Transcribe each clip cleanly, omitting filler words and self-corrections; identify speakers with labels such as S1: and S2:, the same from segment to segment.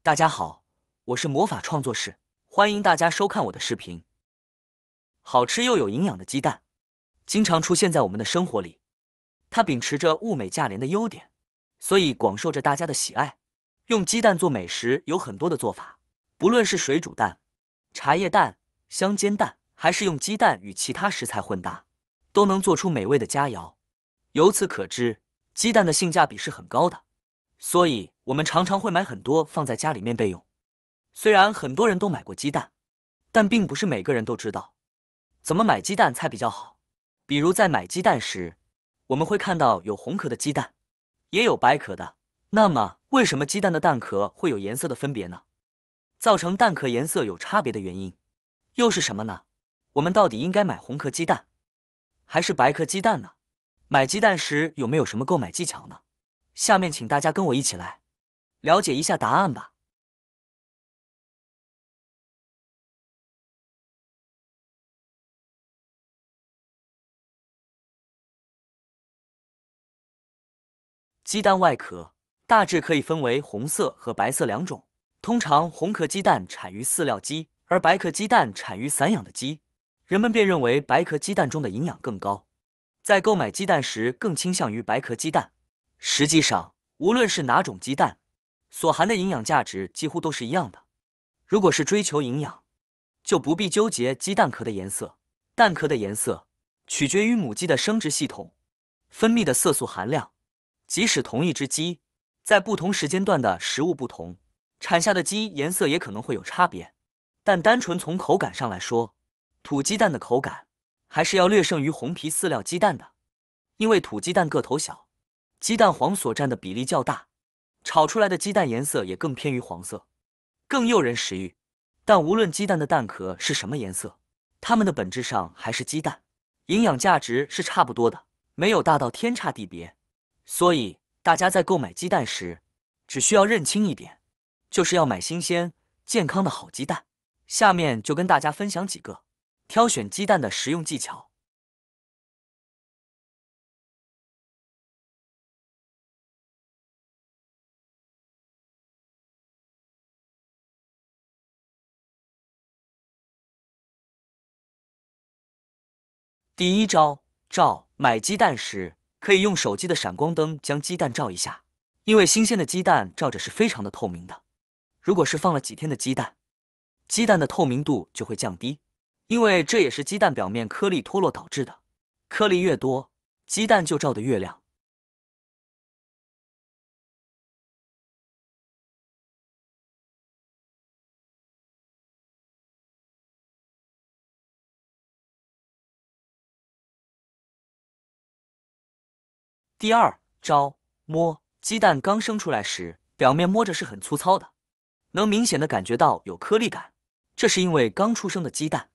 S1: 大家好，我是魔法创作室，欢迎大家收看我的视频。好吃又有营养的鸡蛋，经常出现在我们的生活里。它秉持着物美价廉的优点，所以广受着大家的喜爱。用鸡蛋做美食有很多的做法，不论是水煮蛋、茶叶蛋、香煎蛋，还是用鸡蛋与其他食材混搭，都能做出美味的佳肴。由此可知，鸡蛋的性价比是很高的。所以，我们常常会买很多放在家里面备用。虽然很多人都买过鸡蛋，但并不是每个人都知道怎么买鸡蛋才比较好。比如在买鸡蛋时，我们会看到有红壳的鸡蛋，也有白壳的。那么，为什么鸡蛋的蛋壳会有颜色的分别呢？造成蛋壳颜色有差别的原因又是什么呢？我们到底应该买红壳鸡蛋，还是白壳鸡蛋呢？买鸡蛋时有没有什么购买技巧呢？下面请大家跟我一起来了解一下答案吧。鸡蛋外壳大致可以分为红色和白色两种。通常红壳鸡蛋产于饲料鸡，而白壳鸡蛋产于散养的鸡，人们便认为白壳鸡蛋中的营养更高，在购买鸡蛋时更倾向于白壳鸡蛋。实际上，无论是哪种鸡蛋，所含的营养价值几乎都是一样的。如果是追求营养，就不必纠结鸡蛋壳的颜色。蛋壳的颜色取决于母鸡的生殖系统分泌的色素含量。即使同一只鸡，在不同时间段的食物不同，产下的鸡颜色也可能会有差别。但单纯从口感上来说，土鸡蛋的口感还是要略胜于红皮饲料鸡蛋的。因为土鸡蛋个头小，鸡蛋黄所占的比例较大，炒出来的鸡蛋颜色也更偏于黄色，更诱人食欲。但无论鸡蛋的蛋壳是什么颜色，它们的本质上还是鸡蛋，营养价值是差不多的，没有大到天差地别。所以大家在购买鸡蛋时，只需要认清一点，就是要买新鲜、健康的好鸡蛋。下面就跟大家分享几个挑选鸡蛋的实用技巧。第一招，照。买鸡蛋时，可以用手机的闪光灯将鸡蛋照一下，因为新鲜的鸡蛋照着是非常的透明的。如果是放了几天的鸡蛋，鸡蛋的透明度就会降低，因为这也是鸡蛋表面颗粒脱落导致的。颗粒越多，鸡蛋就照得越亮。第二招，摸。鸡蛋刚生出来时，表面摸着是很粗糙的，能明显的感觉到有颗粒感，这是因为刚出生的鸡蛋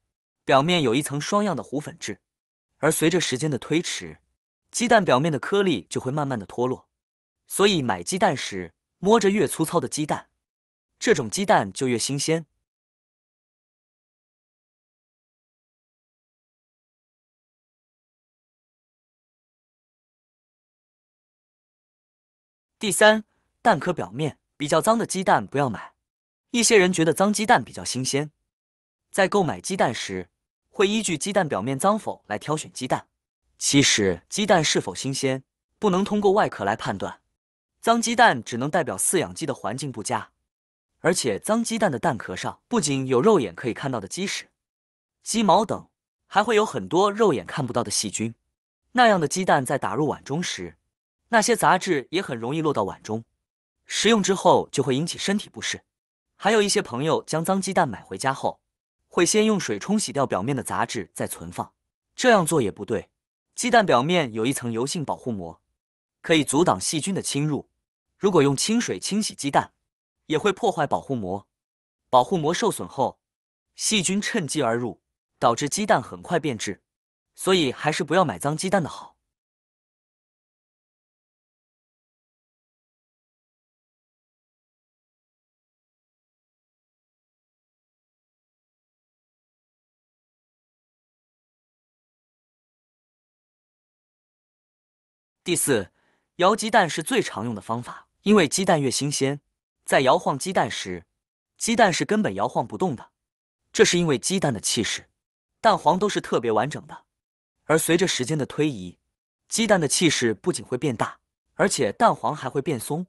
S1: 表面有一层双样的糊粉质，而随着时间的推迟，鸡蛋表面的颗粒就会慢慢的脱落。所以买鸡蛋时，摸着越粗糙的鸡蛋，这种鸡蛋就越新鲜。第三，蛋壳表面比较脏的鸡蛋不要买。一些人觉得脏鸡蛋比较新鲜，在购买鸡蛋时，会依据鸡蛋表面脏否来挑选鸡蛋。其实，鸡蛋是否新鲜，不能通过外壳来判断。脏鸡蛋只能代表饲养鸡的环境不佳，而且脏鸡蛋的蛋壳上不仅有肉眼可以看到的鸡屎、鸡毛等，还会有很多肉眼看不到的细菌。那样的鸡蛋在打入碗中时，那些杂质也很容易落到碗中，食用之后就会引起身体不适。还有一些朋友将脏鸡蛋买回家后，会先用水冲洗掉表面的杂质再存放，这样做也不对。鸡蛋表面有一层油性保护膜，可以阻挡细菌的侵入。如果用清水清洗鸡蛋，也会破坏保护膜。保护膜受损后，细菌趁机而入，导致鸡蛋很快变质。所以还是不要买脏鸡蛋的好。第四，摇鸡蛋是最常用的方法，因为鸡蛋越新鲜，在摇晃鸡蛋时，鸡蛋是根本摇晃不动的，这是因为鸡蛋的气室、蛋黄都是特别完整的。而随着时间的推移，鸡蛋的气室不仅会变大，而且蛋黄还会变松。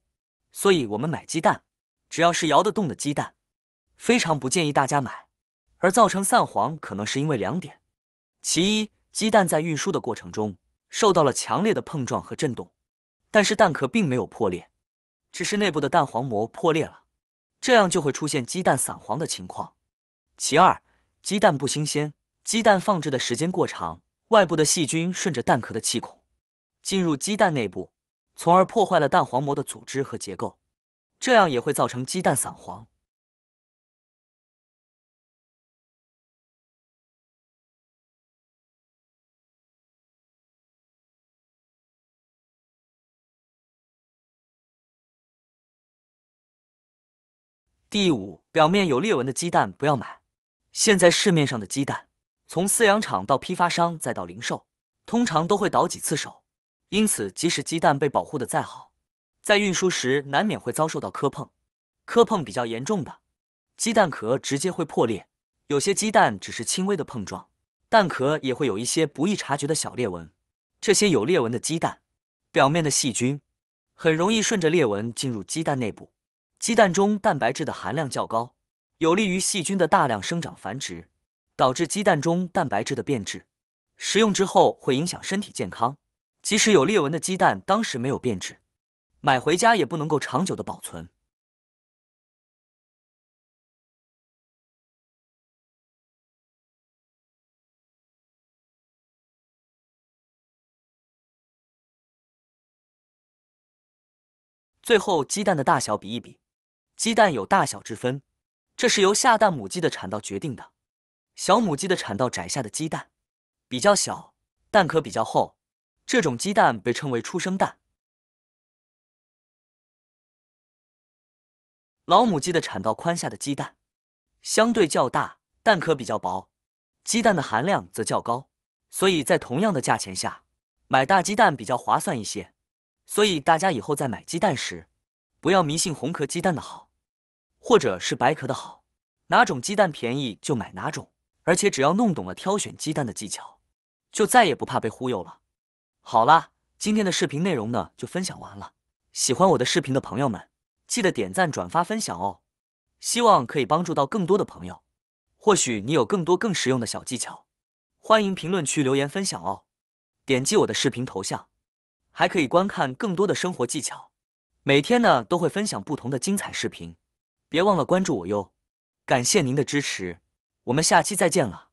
S1: 所以我们买鸡蛋，只要是摇得动的鸡蛋，非常不建议大家买。而造成散黄可能是因为2点：其一，鸡蛋在运输的过程中受到了强烈的碰撞和震动，但是蛋壳并没有破裂，只是内部的蛋黄膜破裂了，这样就会出现鸡蛋散黄的情况。其二，鸡蛋不新鲜，鸡蛋放置的时间过长，外部的细菌顺着蛋壳的气孔进入鸡蛋内部，从而破坏了蛋黄膜的组织和结构，这样也会造成鸡蛋散黄。第5，表面有裂纹的鸡蛋不要买。现在市面上的鸡蛋，从饲养场到批发商再到零售，通常都会倒几次手，因此即使鸡蛋被保护的再好，在运输时难免会遭受到磕碰。磕碰比较严重的，鸡蛋壳直接会破裂；有些鸡蛋只是轻微的碰撞，蛋壳也会有一些不易察觉的小裂纹。这些有裂纹的鸡蛋，表面的细菌很容易顺着裂纹进入鸡蛋内部。鸡蛋中蛋白质的含量较高，有利于细菌的大量生长繁殖，导致鸡蛋中蛋白质的变质。食用之后会影响身体健康。即使有裂纹的鸡蛋当时没有变质，买回家也不能够长久的保存。最后，鸡蛋的大小比一比。鸡蛋有大小之分，这是由下蛋母鸡的产道决定的。小母鸡的产道窄下的鸡蛋比较小，蛋壳比较厚，这种鸡蛋被称为出生蛋。老母鸡的产道宽下的鸡蛋相对较大，蛋壳比较薄，鸡蛋的含量则较高，所以在同样的价钱下，买大鸡蛋比较划算一些。所以大家以后在买鸡蛋时，不要迷信红壳鸡蛋的好，或者是白壳的好，哪种鸡蛋便宜就买哪种，而且只要弄懂了挑选鸡蛋的技巧，就再也不怕被忽悠了。好啦，今天的视频内容呢就分享完了，喜欢我的视频的朋友们，记得点赞、转发、分享哦，希望可以帮助到更多的朋友。或许你有更多更实用的小技巧，欢迎评论区留言分享哦。点击我的视频头像，还可以观看更多的生活技巧。每天呢都会分享不同的精彩视频，别忘了关注我哟。感谢您的支持，我们下期再见了。